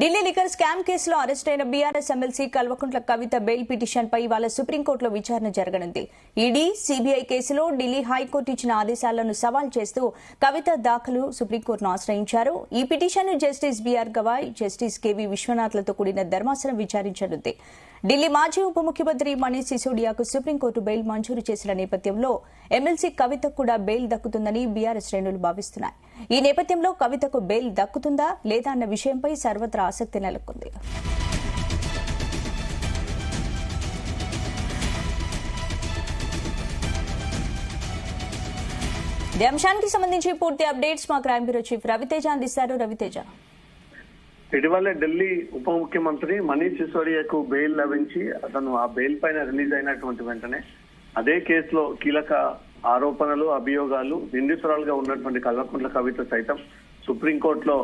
Delhi liquor scam కేసులో arrest అయిన BRS MLC Kalvakuntla Kavitha bail పిటిషన్పై ఇవాళ సుప్రీంకోర్టులో విచారణ జరగనుంది. ఈడీ, సీబీఐ కేసులో ఢిల్లీ హైకోర్టు ఇచ్చిన ఆదేశాలను సవాల్ చేస్తూ కవిత దాఖలు సుప్రీంకోర్టును ఆశ్రయించారు. ఈ పిటిషన్ను justice B R Gavai, justice K V విశ్వనాథ్లతో కూడిన ధర్మాసనం విచారించనుంది. ఢిల్లీ మాజీ ఉప ముఖ్యమంత్రి మనీష్ సిసోడియాకు సుప్రీంకోర్టు బెయిల్ మంజూరు చేసిన నేపథ్యంలో ఎమ్మెల్సీ కవితకు కూడా బెయిల్ దక్కుతుందని బీఆర్ఎస్ శ్రేణులు భావిస్తున్నాయి. ఈ నేపథ్యంలో కవితకు బెయిల్ దక్కుతుందా లేదా అన్న విషయంపై సర్వత్రా ఆసక్తి నెలకొంది. ఈ అంశానికి సంబంధించి పూర్తి అప్డేట్స్ మా క్రైమ్ బ్యూరో చీఫ్ రవితేజ అందిస్తారు. రవితేజ, ఇటీవలే ఢిల్లీ ఉప ముఖ్యమంత్రి మనీష్ సిసోడియాకు బెయిల్ లభించి అతను ఆ బెయిల్ పైన రిలీజ్ అయినటువంటి వెంటనే అదే కేసులో కీలక ఆరోపణలు, అభియోగాలు, నిందితురాలుగా ఉన్నటువంటి కల్వకుంట్ల కవిత సైతం సుప్రీంకోర్టులో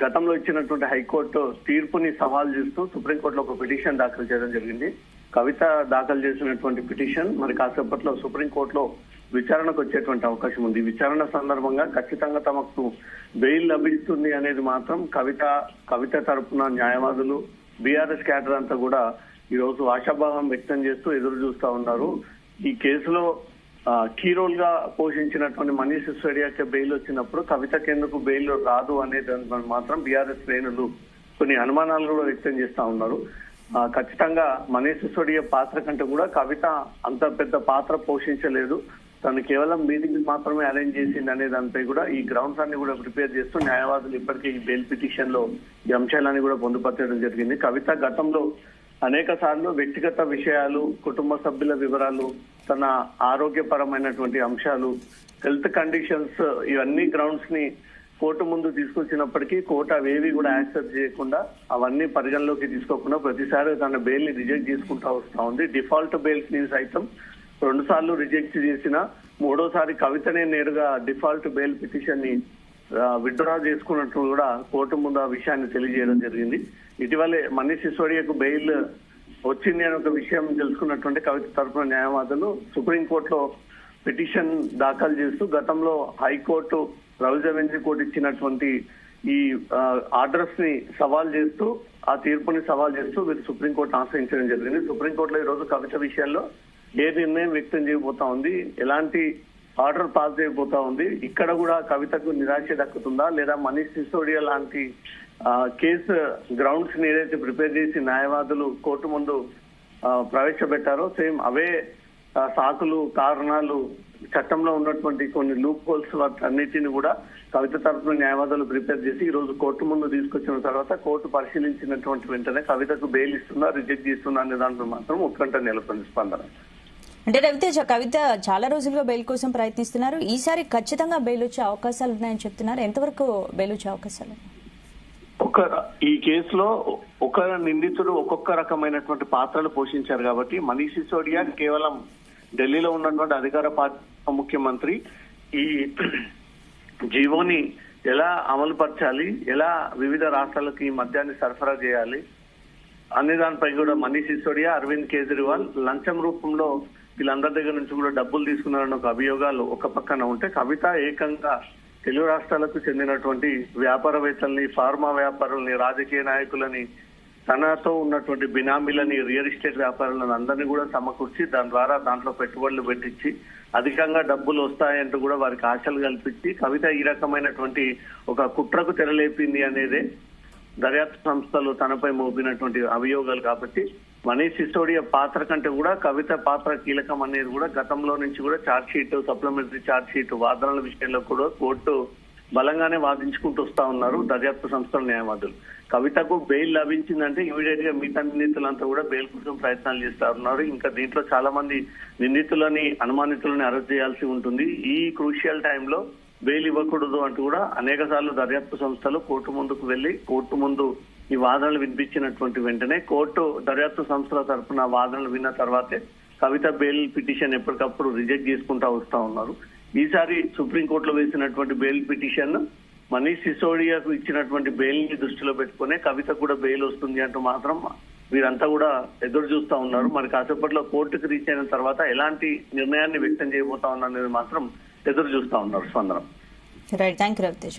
గతంలో ఇచ్చినటువంటి హైకోర్టు తీర్పుని సవాల్ చేస్తూ సుప్రీంకోర్టులో ఒక పిటిషన్ దాఖలు చేయడం జరిగింది. కవిత దాఖలు చేసినటువంటి పిటిషన్ మరి కాసేపట్లో సుప్రీంకోర్టులో విచారణకు వచ్చేటువంటి అవకాశం ఉంది. విచారణ సందర్భంగా ఖచ్చితంగా తమకు బెయిల్ లభిస్తుంది అనేది మాత్రం కవిత తరపున న్యాయవాదులు, బీఆర్ఎస్ క్యాడర్ అంతా కూడా ఈ రోజు ఆశాభావం వ్యక్తం చేస్తూ ఎదురు చూస్తా ఉన్నారు. ఈ కేసులో కీ రోల్ గా పోషించినటువంటి మనీష్ సిసోడియాకి బెయిల్ వచ్చినప్పుడు కవితకి ఎందుకు బెయిల్ రాదు అనేది మాత్రం బీఆర్ఎస్ శ్రేణులు కొన్ని అనుమానాలు కూడా వ్యక్తం చేస్తా ఉన్నారు. ఖచ్చితంగా మనీష్ సిసోడియా పాత్ర కంటే కూడా కవిత అంత పెద్ద పాత్ర పోషించలేదు, తను కేవలం మీటింగ్ మాత్రమే అరేంజ్ చేసింది అనే దానిపై కూడా ఈ గ్రౌండ్స్ అన్ని కూడా ప్రిపేర్ చేస్తూ న్యాయవాదులు ఇప్పటికే ఈ బెయిల్ పిటిషన్ లో ఈ అంశాలన్నీ కూడా పొందుపరచడం జరిగింది. కవిత గతంలో అనేక సార్లు వ్యక్తిగత విషయాలు, కుటుంబ సభ్యుల వివరాలు, తన ఆరోగ్యపరమైనటువంటి అంశాలు, హెల్త్ కండిషన్స్, ఇవన్నీ గ్రౌండ్స్ ని కోర్టు ముందు తీసుకొచ్చినప్పటికీ కోర్టు అవేవి కూడా యాక్సెప్ట్ చేయకుండా, అవన్నీ పరిగణలోకి తీసుకోకుండా ప్రతిసారి తన బెయిల్ ని రిజెక్ట్ చేసుకుంటా వస్తా ఉంది. డిఫాల్ట్ బెయిల్స్ ని సైతం 2 సార్లు రిజెక్ట్ చేసిన, 3వసారి కవితనే నేరుగా డిఫాల్ట్ బెయిల్ పిటిషన్ ని విత్డ్రా చేసుకున్నట్టు కూడా కోర్టు ముందు ఆ విషయాన్ని తెలియజేయడం జరిగింది. ఇటీవలే మనీష్ సిసోడియాకు బెయిల్ వచ్చింది అనే ఒక విషయం తెలుసుకున్నటువంటి కవిత తరఫున న్యాయవాదులు సుప్రీంకోర్టులో పిటిషన్ దాఖలు చేస్తూ గతంలో హైకోర్టు, ప్రొవిజనల్ బెంచ్ కోర్టు ఇచ్చినటువంటి ఈ ఆర్డర్స్ ని సవాల్ చేస్తూ, ఆ తీర్పుని సవాల్ చేస్తూ వీరు సుప్రీంకోర్టు ఆశ్రయించడం జరిగింది. సుప్రీంకోర్టులో ఈ రోజు కవిత విషయాల్లో ఏ నిర్ణయం వ్యక్తం చేయబోతా ఉంది, ఎలాంటి ఆర్డర్ పాస్ చేయబోతా ఉంది, ఇక్కడ కూడా కవితకు నిరాశ దక్కుతుందా లేదా మనీష్ సిసోడియా లాంటి కేసు గ్రౌండ్స్ ని ఏదైతే ప్రిపేర్ చేసి న్యాయవాదులు కోర్టు ముందు ప్రవేశపెట్టారో సేమ్ అవే సాకులు, కారణాలు, చట్టంలో ఉన్నటువంటి కొన్ని లూప్ హోల్స్ అన్నిటిని కూడా కవిత తరఫున న్యాయవాదులు ప్రిపేర్ చేసి ఈ రోజు కోర్టు ముందు తీసుకొచ్చిన తర్వాత కోర్టు పరిశీలించినటువంటి వెంటనే కవితకు బెయిల్ ఇస్తుందా, రిజెక్ట్ చేస్తుందా అనే దాంట్లో మాత్రం ఉత్కంఠ నెలకొంది. స్పందన అంటే రవితేజ, కవిత చాలా రోజులుగా బెయిల్ కోసం ప్రయత్నిస్తున్నారు. ఈసారి ఖచ్చితంగా బెయిల్ వచ్చే అవకాశాలు ఉన్నాయని చెప్తున్నారు. ఎంతవరకు బెయిల్ వచ్చే అవకాశాలు? ఈ కేసులో ఒక నిందితుడు ఒక్కొక్క రకమైనటువంటి పాత్రలు పోషించారు కాబట్టి మనీష్ సిసోడియా కేవలం ఢిల్లీలో ఉన్నటువంటి అధికార పార్టీ ముఖ్యమంత్రి ఈ జీవోని ఎలా అమలు పరచాలి, ఎలా వివిధ రాష్ట్రాలకు ఈ మద్యాన్ని సరఫరా చేయాలి అనే దానిపై కూడా మనీష్ సిసోడియా, అరవింద్ కేజ్రీవాల్ లంచం రూపంలో వీళ్ళందరి దగ్గర నుంచి కూడా డబ్బులు తీసుకున్నారన్న ఒక అభియోగాలు ఒక పక్కన ఉంటే, కవిత ఏకంగా తెలుగు రాష్ట్రాలకు చెందినటువంటి వ్యాపారవేత్తల్ని, ఫార్మా వ్యాపారుల్ని, రాజకీయ నాయకులని, తనతో ఉన్నటువంటి బినామీలని, రియల్ ఎస్టేట్ వ్యాపారులను అందరినీ కూడా సమకూర్చి దాని ద్వారా దాంట్లో పెట్టుబడులు పెట్టించి అధికంగా డబ్బులు వస్తాయంటూ కూడా వారికి ఆశలు కల్పించి కవిత ఈ రకమైనటువంటి ఒక కుట్రకు తెరలేపింది అనేదే దర్యాప్తు సంస్థలు తనపై మోపినటువంటి అభియోగాలు. కాబట్టి మనీష్ సిసోడియా పాత్ర కంటే కూడా కవిత పాత్ర కీలకం అనేది కూడా గతంలో నుంచి కూడా charge sheet, supplementary charge sheet వాదనల విషయంలో కూడా కోర్టు బలంగానే వాదించుకుంటూ వస్తా ఉన్నారు దర్యాప్తు సంస్థల న్యాయవాదులు. కవితకు బెయిల్ లభించిందంటే ఇమీడియట్ గా మిగతా నిందితులంతా కూడా బెయిల్ కోసం ప్రయత్నాలు చేస్తా ఉన్నారు. ఇంకా దీంట్లో చాలా మంది నిందితులని, అనుమానితులని అరెస్ట్ చేయాల్సి ఉంటుంది. ఈ క్రూషియల్ టైంలో బెయిల్ ఇవ్వకూడదు అంటూ కూడా అనేక సార్లు దర్యాప్తు సంస్థలు కోర్టు ముందుకు వెళ్లి కోర్టు ముందు ఈ వాదనలు వినిపించినటువంటి వెంటనే కోర్టు దర్యాప్తు సంస్థల తరఫున వాదనలు విన్న తర్వాతే కవిత బెయిల్ పిటిషన్ ఎప్పటికప్పుడు రిజెక్ట్ చేసుకుంటా వస్తా ఉన్నారు. ఈసారి సుప్రీంకోర్టులో వేసినటువంటి బెయిల్ పిటిషన్ మనీష్ సిసోడియాకు ఇచ్చినటువంటి బెయిల్ ని దృష్టిలో పెట్టుకునే కవిత కూడా బెయిల్ వస్తుంది అంటూ మాత్రం వీరంతా కూడా ఎదురు చూస్తా ఉన్నారు. మరి కాసేపట్లో కోర్టుకు రీచ్ అయిన తర్వాత ఎలాంటి నిర్ణయాన్ని వ్యక్తం చేయబోతా ఉన్నది మాత్రం ఎదురు చూస్తా ఉన్నారు. స్పందన. Right, thank you Raviteja.